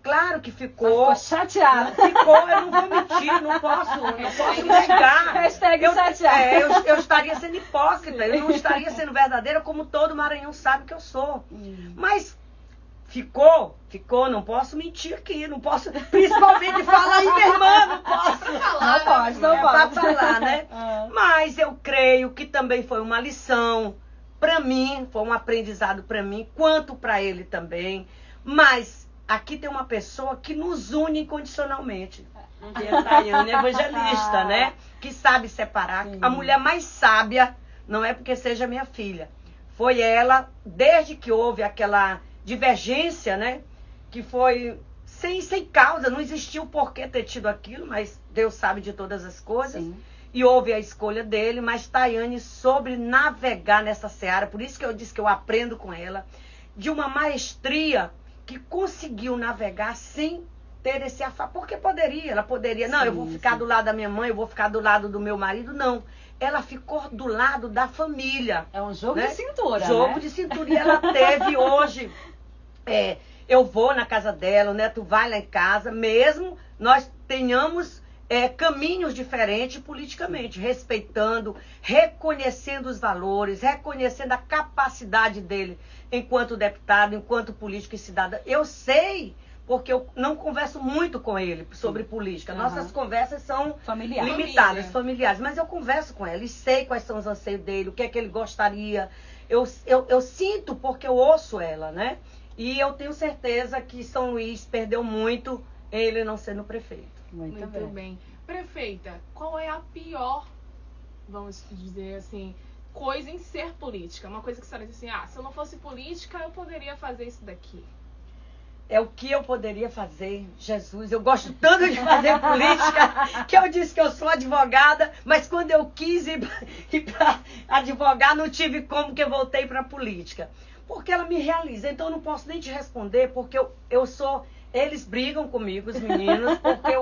claro que ficou chateada. Ficou, eu não vou mentir, não posso negar. Eu estaria sendo hipócrita, eu não estaria sendo verdadeira como todo Maranhão sabe que eu sou. Mas ficou, não posso mentir aqui, não posso, principalmente falar aí, minha irmã, não posso. Não pode. Pra falar, né? Mas eu creio que também foi uma lição para mim, foi um aprendizado para mim, quanto para ele também. Mas aqui tem uma pessoa que nos une incondicionalmente. Que é a Tayane Evangelista, né? Que sabe separar. Sim. A mulher mais sábia, não é porque seja minha filha. Foi ela, desde que houve aquela divergência, né? Que foi sem causa, não existiu por que ter tido aquilo, mas Deus sabe de todas as coisas. Sim. E houve a escolha dele, mas Tayane soube navegar nessa seara, por isso que eu disse que eu aprendo com ela, de uma maestria que conseguiu navegar sem ter esse afã. Porque poderia, ela poderia, não, eu vou ficar do lado da minha mãe, eu vou ficar do lado do meu marido, não. Ela ficou do lado da família. É um jogo, né? De cintura, Jogo, né? De cintura. E ela teve hoje, eu vou na casa dela, o Neto vai lá em casa, mesmo nós tenhamos caminhos diferentes politicamente, respeitando, reconhecendo os valores, reconhecendo a capacidade dele enquanto deputado, enquanto político e cidadão. Eu sei, porque eu não converso muito com ele sobre política. Nossas conversas são limitadas, familiares. Mas eu converso com ela e sei quais são os anseios dele, o que é que ele gostaria. Eu sinto porque eu ouço ela, né? E eu tenho certeza que São Luís perdeu muito ele não sendo prefeito. Muito bem. Prefeita, qual é a pior, vamos dizer assim, coisa em ser política? Uma coisa que a senhora diz assim, se eu não fosse política, eu poderia fazer isso daqui. É o que eu poderia fazer, Jesus. Eu gosto tanto de fazer política, que eu disse que eu sou advogada, mas quando eu quis ir para advogar, não tive como, que eu voltei para a política. Porque ela me realiza. Então eu não posso nem te responder, porque eu sou... Eles brigam comigo, os meninos, porque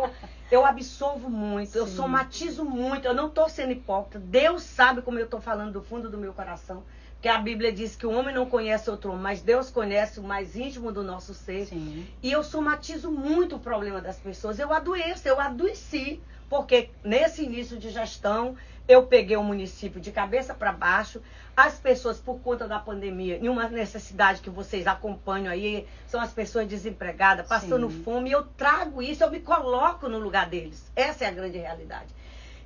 eu absolvo muito, eu somatizo muito, eu não estou sendo hipócrita. Deus sabe como eu estou falando do fundo do meu coração. Porque a Bíblia diz que o homem não conhece outro homem, mas Deus conhece o mais íntimo do nosso ser. Sim. E eu somatizo muito o problema das pessoas. Eu adoeci, porque nesse início de gestão, eu peguei o município de cabeça para baixo. As pessoas, por conta da pandemia, em uma necessidade que vocês acompanham aí, são as pessoas desempregadas, passando fome, e eu trago isso, eu me coloco no lugar deles. Essa é a grande realidade.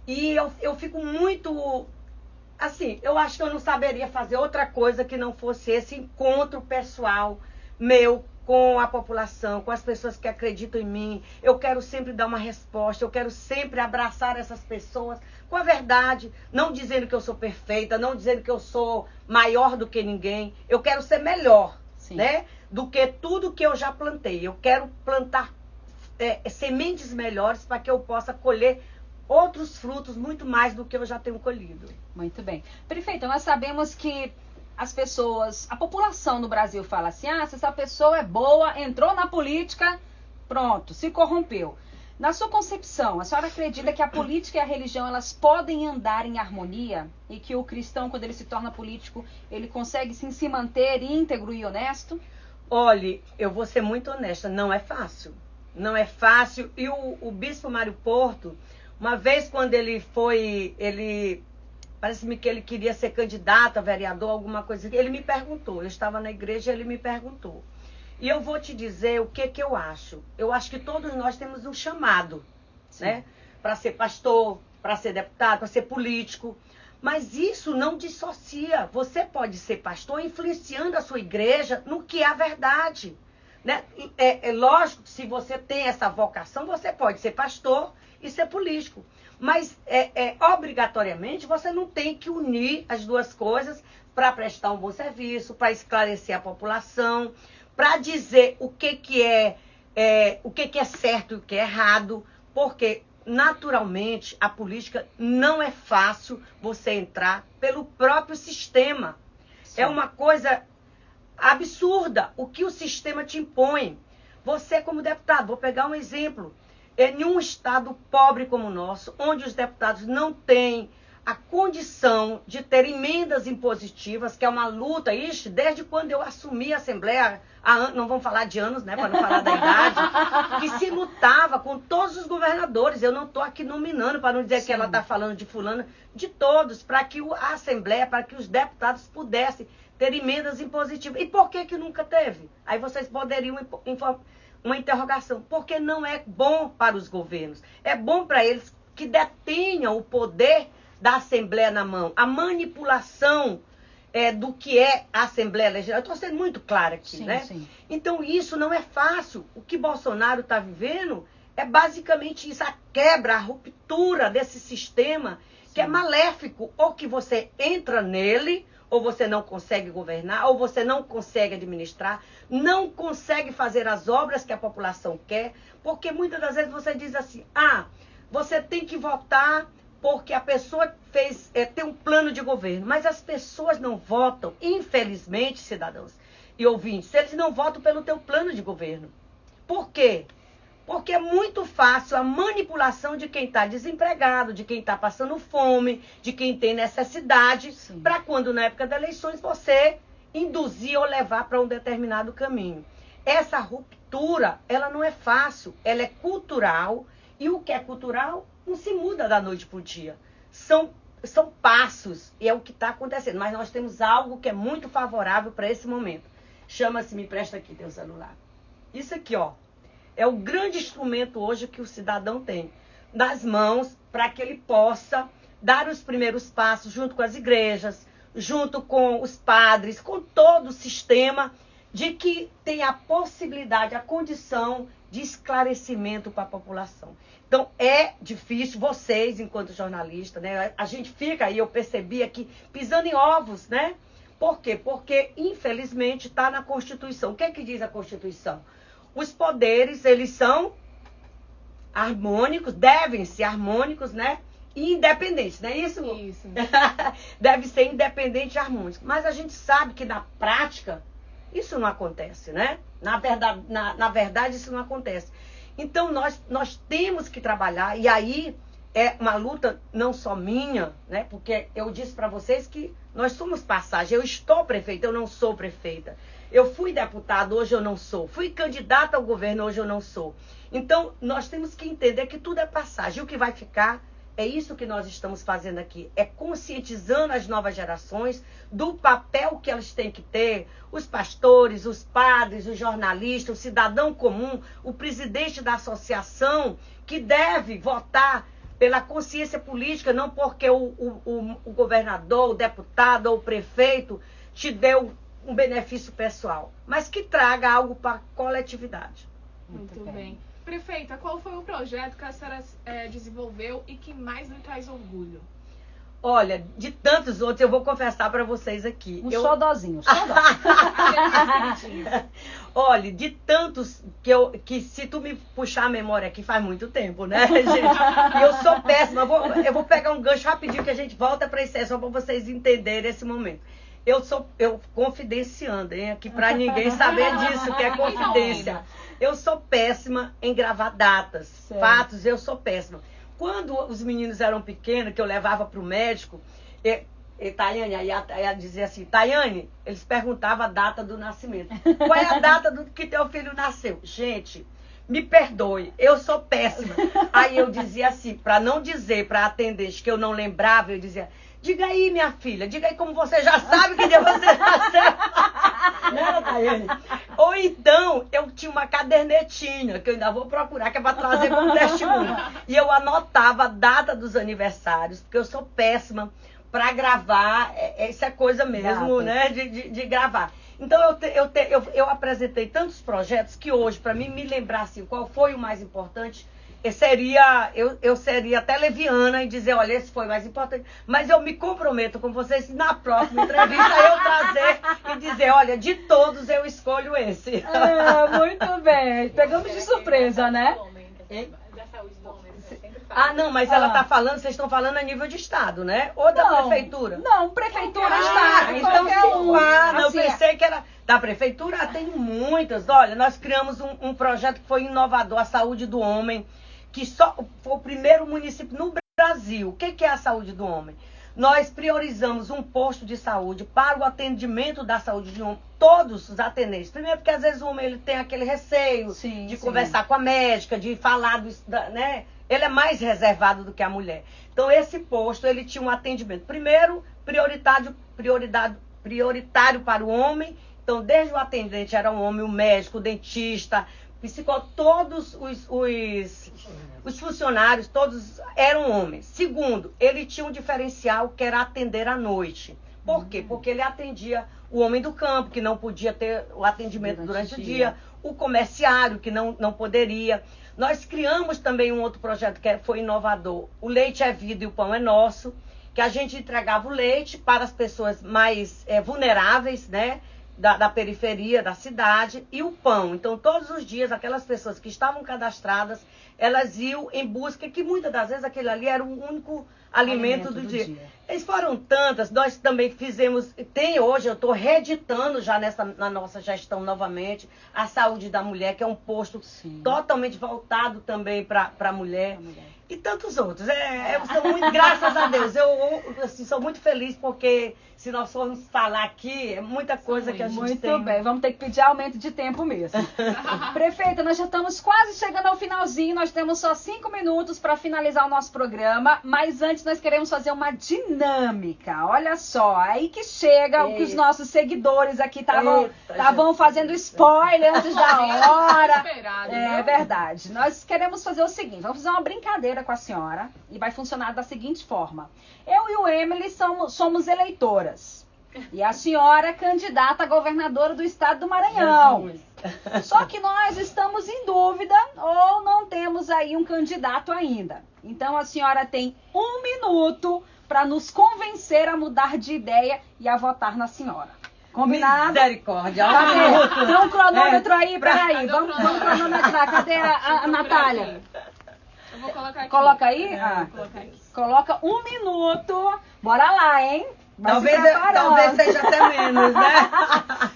E eu fico muito... Assim, eu acho que eu não saberia fazer outra coisa que não fosse esse encontro pessoal meu com a população, com as pessoas que acreditam em mim. Eu quero sempre dar uma resposta, eu quero sempre abraçar essas pessoas com a verdade, não dizendo que eu sou perfeita, não dizendo que eu sou maior do que ninguém. Eu quero ser melhor, né, do que tudo que eu já plantei. Eu quero plantar sementes melhores para que eu possa colher outros frutos muito mais do que eu já tenho colhido. Muito bem. Prefeita, nós sabemos que as pessoas, a população no Brasil fala assim, se essa pessoa é boa, entrou na política, pronto, se corrompeu. Na sua concepção, a senhora acredita que a política e a religião, elas podem andar em harmonia? E que o cristão, quando ele se torna político, ele consegue sim se manter íntegro e honesto? Olhe, eu vou ser muito honesta, não é fácil. Não é fácil. E o bispo Mário Porto, uma vez quando parece-me que ele queria ser candidato a vereador, alguma coisa. Ele me perguntou, eu estava na igreja, ele me perguntou. E eu vou te dizer o que eu acho. Eu acho que todos nós temos um chamado, né? para ser pastor, para ser deputado, para ser político. Mas isso não dissocia. Você pode ser pastor influenciando a sua igreja no que é a verdade. Né? É lógico que se você tem essa vocação, você pode ser pastor e ser político. Mas obrigatoriamente você não tem que unir as duas coisas para prestar um bom serviço, para esclarecer a população, para dizer o que é certo e o que é errado, porque naturalmente a política não é fácil você entrar pelo próprio sistema. Sim. É uma coisa absurda o que o sistema te impõe. Você como deputado, vou pegar um exemplo, em um estado pobre como o nosso, onde os deputados não têm a condição de ter emendas impositivas, que é uma luta, desde quando eu assumi a Assembleia, não vamos falar de anos, né, para não falar da idade, que se lutava com todos os governadores. Eu não estou aqui nominando, para não dizer que ela está falando de fulana, de todos, para que a Assembleia, para que os deputados pudessem ter emendas impositivas. E por que nunca teve? Aí vocês poderiam uma interrogação. Porque não é bom para os governos. É bom para eles que detenham o poder da Assembleia na mão. A manipulação do que é a Assembleia Legislativa. Eu estou sendo muito clara aqui, né? Sim. Então isso não é fácil. O que Bolsonaro está vivendo é basicamente isso. A quebra, a ruptura desse sistema que é maléfico. Ou que você entra nele, ou você não consegue governar, ou você não consegue administrar, não consegue fazer as obras que a população quer, porque muitas das vezes você diz assim, você tem que votar porque a pessoa tem um plano de governo, mas as pessoas não votam, infelizmente, cidadãos e ouvintes, eles não votam pelo teu plano de governo. Por quê? Porque é muito fácil a manipulação de quem está desempregado, de quem está passando fome, de quem tem necessidade, para quando na época das eleições você induzir ou levar para um determinado caminho. Essa ruptura, ela não é fácil, ela é cultural, e o que é cultural não se muda da noite para o dia. São passos, e é o que está acontecendo. Mas nós temos algo que é muito favorável para esse momento. Chama-se, me presta aqui teu celular. Isso aqui, ó. É o grande instrumento hoje que o cidadão tem nas mãos para que ele possa dar os primeiros passos junto com as igrejas, junto com os padres, com todo o sistema, de que tem a possibilidade, a condição de esclarecimento para a população. Então, é difícil, vocês, enquanto jornalistas, né? A gente fica aí, eu percebi aqui, pisando em ovos, né? Por quê? Porque, infelizmente, está na Constituição. O que é que diz a Constituição? Os poderes, eles são harmônicos, devem ser harmônicos, né? E independentes, não é isso? Isso. Deve ser independente e harmônico. Mas a gente sabe que na prática, isso não acontece, né? Na verdade, isso não acontece. Então, nós temos que trabalhar, e aí é uma luta não só minha, né? Porque eu disse para vocês que nós somos passagem. Eu estou prefeita, eu não sou prefeita. Eu fui deputado, hoje eu não sou. Fui candidata ao governo, hoje eu não sou. Então, nós temos que entender que tudo é passagem. O que vai ficar é isso que nós estamos fazendo aqui. É conscientizando as novas gerações do papel que elas têm que ter. Os pastores, os padres, os jornalistas, o cidadão comum, o presidente da associação, que deve votar pela consciência política, não porque o governador, o deputado ou o prefeito te deu um benefício pessoal, mas que traga algo para a coletividade. Muito bem. Prefeita, qual foi o projeto que a senhora desenvolveu e que mais lhe traz orgulho? Olha, de tantos outros, eu vou confessar para vocês aqui. Xodózinho. Olha, de tantos que se tu me puxar a memória aqui, faz muito tempo, né, gente? E eu sou péssima. Eu vou pegar um gancho rapidinho que a gente volta para isso, só para vocês entenderem esse momento. Eu confidenciando, hein, aqui para ninguém saber disso, que é confidência. Eu sou péssima em gravar datas, sério? Fatos, eu sou péssima. Quando os meninos eram pequenos, que eu levava para o médico, Tayane, aí ela dizia assim, Tayane, eles perguntavam a data do nascimento. Qual é a data do que teu filho nasceu? Gente, me perdoe, eu sou péssima. Aí eu dizia assim, para não dizer para atendente que eu não lembrava, eu dizia, Diga aí, minha filha, diga aí como você já sabe que dia você nasceu. Né, Tayane? Ou então, eu tinha uma cadernetinha, que eu ainda vou procurar, que é para trazer como testemunho. E eu anotava a data dos aniversários, porque eu sou péssima para gravar, isso é coisa mesmo, né, de gravar. Então, eu apresentei tantos projetos que hoje, para mim me lembrar assim, qual foi o mais importante, eu seria até leviana e dizer, olha, esse foi o mais importante. Mas eu me comprometo com vocês, na próxima entrevista, eu trazer e dizer, olha, de todos eu escolho esse. Muito bem. Pegamos de surpresa, né? Da saúde do homem, você sempre fala. Ah, não, mas ela tá falando, vocês estão falando a nível de estado, né? Ou da prefeitura? Não, prefeitura, estado. Então sim. Assim, Eu pensei que era da prefeitura, tem muitas. Olha, nós criamos um projeto que foi inovador, a saúde do homem, que só foi o primeiro município no Brasil. O que é a saúde do homem? Nós priorizamos um posto de saúde para o atendimento da saúde de homem, todos os atendentes. Primeiro porque às vezes o homem ele tem aquele receio de conversar com a médica, de falar, né? Ele é mais reservado do que a mulher. Então esse posto, ele tinha um atendimento, primeiro, prioritário para o homem. Então desde o atendente era um homem, o médico, o dentista, psicólogo, todos os funcionários, todos eram homens. Segundo, ele tinha um diferencial que era atender à noite. Por quê? Porque ele atendia o homem do campo, que não podia ter o atendimento durante o dia, o comerciário, que não poderia. Nós criamos também um outro projeto que foi inovador. O Leite é Vida e o Pão é Nosso, que a gente entregava o leite para as pessoas mais vulneráveis, né? Da periferia, da cidade, e o pão. Então, todos os dias, aquelas pessoas que estavam cadastradas, elas iam em busca, que muitas das vezes aquele ali era o único alimento do dia. Eles foram tantas, nós também fizemos, hoje, eu estou reeditando já na nossa gestão novamente, a saúde da mulher, que é um posto totalmente voltado também para a mulher. E tantos outros. Graças a Deus, eu assim, sou muito feliz porque se nós formos falar aqui, é muita coisa que a gente tem. Muito bem, vamos ter que pedir aumento de tempo mesmo. Prefeita, nós já estamos quase chegando ao finalzinho, nós temos só 5 minutos para finalizar o nosso programa, mas antes nós queremos fazer uma dinâmica. Olha só, aí que chega o que os nossos seguidores aqui estavam fazendo spoiler antes da hora. É verdade. Nós queremos fazer o seguinte, vamos fazer uma brincadeira com a senhora e vai funcionar da seguinte forma. Eu e o Emily somos eleitoras. E a senhora é candidata a governadora do estado do Maranhão. Só que nós estamos em dúvida ou não temos aí um candidato ainda. Então a senhora tem 1 minuto para nos convencer a mudar de ideia e a votar na senhora. Combinado? Misericórdia. Tem um cronômetro aí, peraí. Vamos cronometrar. Cadê a Natália? Eu vou colocar aqui. Coloca aí? Colocar aqui. Coloca 1 minuto. Bora lá, hein? Talvez seja até menos, né?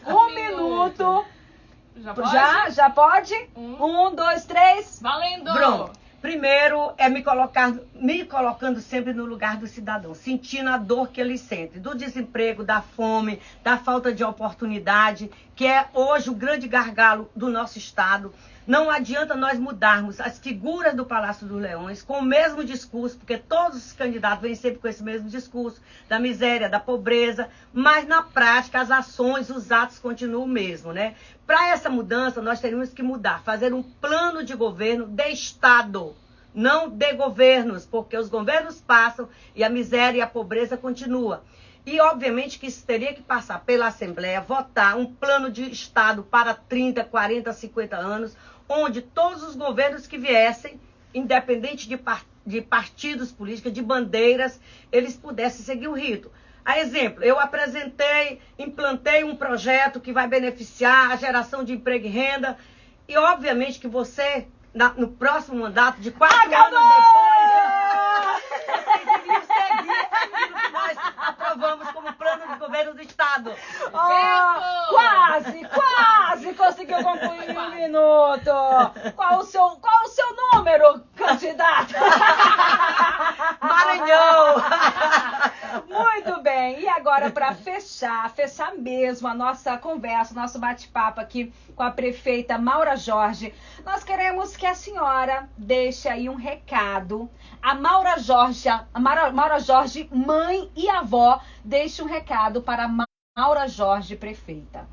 1 minuto. Já pode? Já pode? 1, 2, 3. Valendo! Pronto. Primeiro é me colocando sempre no lugar do cidadão, sentindo a dor que ele sente, do desemprego, da fome, da falta de oportunidade, que é hoje o grande gargalo do nosso estado. Não adianta nós mudarmos as figuras do Palácio dos Leões com o mesmo discurso, porque todos os candidatos vêm sempre com esse mesmo discurso, da miséria, da pobreza, mas na prática as ações, os atos continuam o mesmo, né? Para essa mudança, nós teríamos que mudar, fazer um plano de governo de Estado, não de governos, porque os governos passam e a miséria e a pobreza continuam. E, obviamente, que isso teria que passar pela Assembleia, votar um plano de Estado para 30, 40, 50 anos, onde todos os governos que viessem, independente de partidos políticos, de bandeiras, eles pudessem seguir o rito. A exemplo, eu implantei um projeto que vai beneficiar a geração de emprego e renda, e, obviamente, que você, no próximo mandato, de 4 anos depois, vocês iriam seguir aquilo que nós aprovamos como plano de governo do Estado. Quase conseguiu concluir em 1 minuto. Qual o seu número, candidata? Maranhão! Muito bem. bem. E agora, para fechar mesmo a nossa conversa, nosso bate-papo aqui com a prefeita Maura Jorge, nós queremos que a senhora deixe aí um recado. A Maura Jorge, mãe e avó, deixe um recado para a Maura Jorge, prefeita.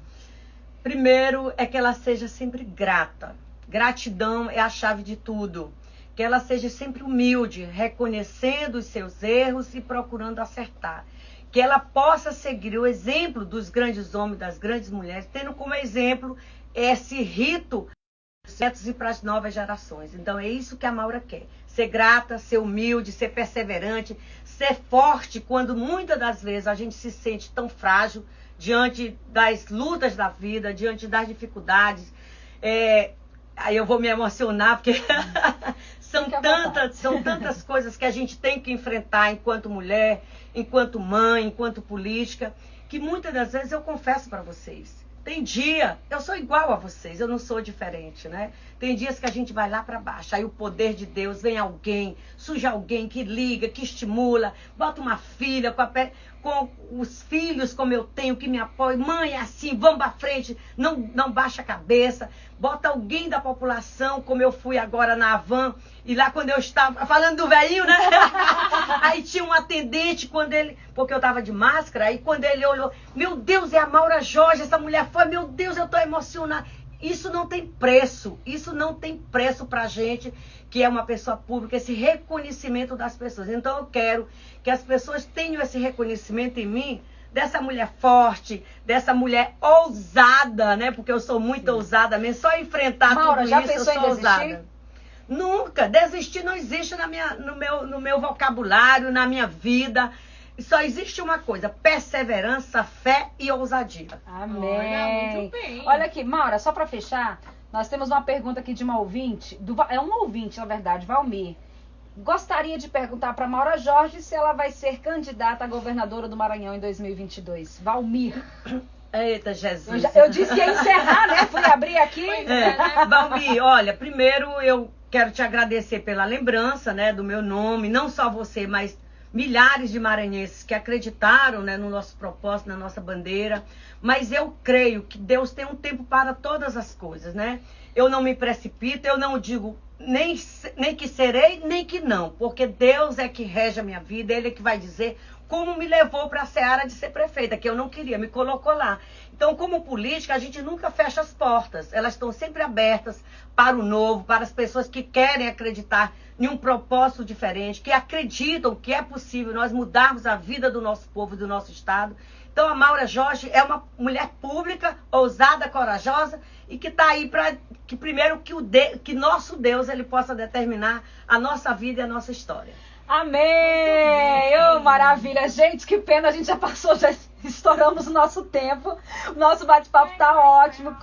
Primeiro é que ela seja sempre grata. Gratidão é a chave de tudo. Que ela seja sempre humilde, reconhecendo os seus erros e procurando acertar. Que ela possa seguir o exemplo dos grandes homens, das grandes mulheres, tendo como exemplo esse rito e para as novas gerações. Então é isso que a Maura quer. Ser grata, ser humilde, ser perseverante, ser forte quando muitas das vezes a gente se sente tão frágil diante das lutas da vida, diante das dificuldades. Aí eu vou me emocionar porque são tantas coisas que a gente tem que enfrentar enquanto mulher, enquanto mãe, enquanto política, que muitas das vezes eu confesso para vocês. Tem dia, eu sou igual a vocês, eu não sou diferente, né? Tem dias que a gente vai lá para baixo, aí o poder de Deus, vem alguém, surge alguém que liga, que estimula, bota uma filha com os filhos como eu tenho, que me apoia, mãe, é assim, vamos para frente, não baixa a cabeça, bota alguém da população, como eu fui agora na Havan, e lá quando eu estava, falando do velhinho, né? Aí tinha um atendente, porque eu estava de máscara, aí quando ele olhou, meu Deus, é a Maura Jorge, essa mulher foi, meu Deus, eu estou emocionada. Isso não tem preço pra gente, que é uma pessoa pública, esse reconhecimento das pessoas. Então eu quero que as pessoas tenham esse reconhecimento em mim, dessa mulher forte, dessa mulher ousada, né? Porque eu sou muito ousada mesmo, só enfrentar Maura, tudo já isso, eu pensou sou em desistir? ousada. Nunca, desistir não existe no meu vocabulário, na minha vida. Só existe uma coisa: perseverança, fé e ousadia. Amém. Olha, muito bem. Olha aqui, Maura, só para fechar, nós temos uma pergunta aqui de uma ouvinte, é um ouvinte, na verdade, Valmir. Gostaria de perguntar para Maura Jorge se ela vai ser candidata a governadora do Maranhão em 2022. Valmir. Eita, Jesus. Eu disse que ia encerrar, né? Fui abrir aqui. Valmir, olha, primeiro eu quero te agradecer pela lembrança, né, do meu nome, não só você, mas milhares de maranhenses que acreditaram, né, no nosso propósito, na nossa bandeira. Mas eu creio que Deus tem um tempo para todas as coisas, né? Eu não me precipito, eu não digo nem que serei, nem que não, porque Deus é que rege a minha vida, Ele é que vai dizer como me levou para a seara de ser prefeita, que eu não queria, me colocou lá. Então, como política, a gente nunca fecha as portas, elas estão sempre abertas para o novo, para as pessoas que querem acreditar em um propósito diferente, que acreditam que é possível nós mudarmos a vida do nosso povo, do nosso estado. Então, a Maura Jorge é uma mulher pública, ousada, corajosa, e que está aí para que primeiro que nosso Deus ele possa determinar a nossa vida e a nossa história. Amém! Oh, maravilha! Gente, que pena, a gente já passou, já estouramos o nosso tempo. O nosso bate-papo tá ótimo.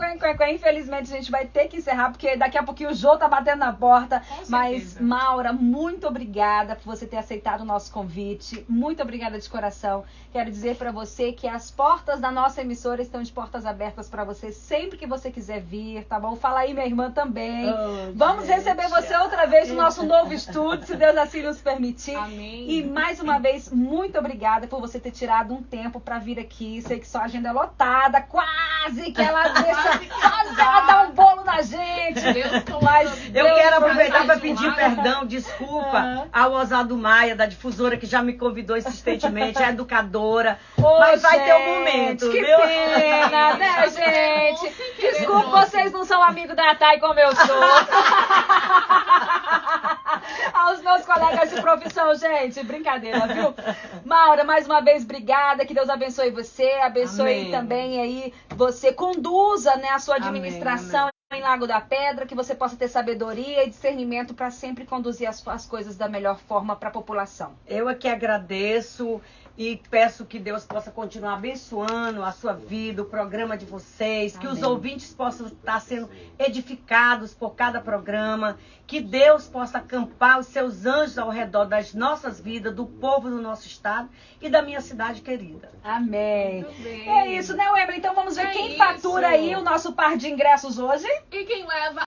Infelizmente, a gente vai ter que encerrar, porque daqui a pouquinho o Jô tá batendo na porta. Mas, Maura, muito obrigada por você ter aceitado o nosso convite. Muito obrigada de coração. Quero dizer para você que as portas da nossa emissora estão de portas abertas para você sempre que você quiser vir, tá bom? Fala aí, minha irmã, também. Vamos receber você outra vez no nosso novo estúdio, se Deus assim nos permitir. Amém. E mais uma vez, muito obrigada por você ter tirado um tempo para vir aqui. Sei que sua agenda é lotada, quase que ela deixa, quase ela dá um bolo na gente. Eu quero aproveitar para pedir perdão, desculpa ao Osado Maia, da difusora, que já me convidou insistentemente, é educadora. Mas vai ter um momento, que viu? pena, né, gente? Desculpa, vocês não são amigos da Thay como eu sou. Aos meus colegas de profissão, gente, brincadeira, viu? Maura, mais uma vez, obrigada, que Deus abençoe você, abençoe também aí, você conduza, né, a sua administração em Lago da Pedra, que você possa ter sabedoria e discernimento para sempre conduzir as coisas da melhor forma para a população. Eu aqui agradeço e peço que Deus possa continuar abençoando a sua vida, o programa de vocês, que os ouvintes possam estar sendo edificados por cada programa, que Deus possa acampar os seus anjos ao redor das nossas vidas, do povo do nosso estado e da minha cidade querida. Amém. Muito bem. É isso, né, Webber? Então vamos ver quem fatura aí o nosso par de ingressos hoje. E quem leva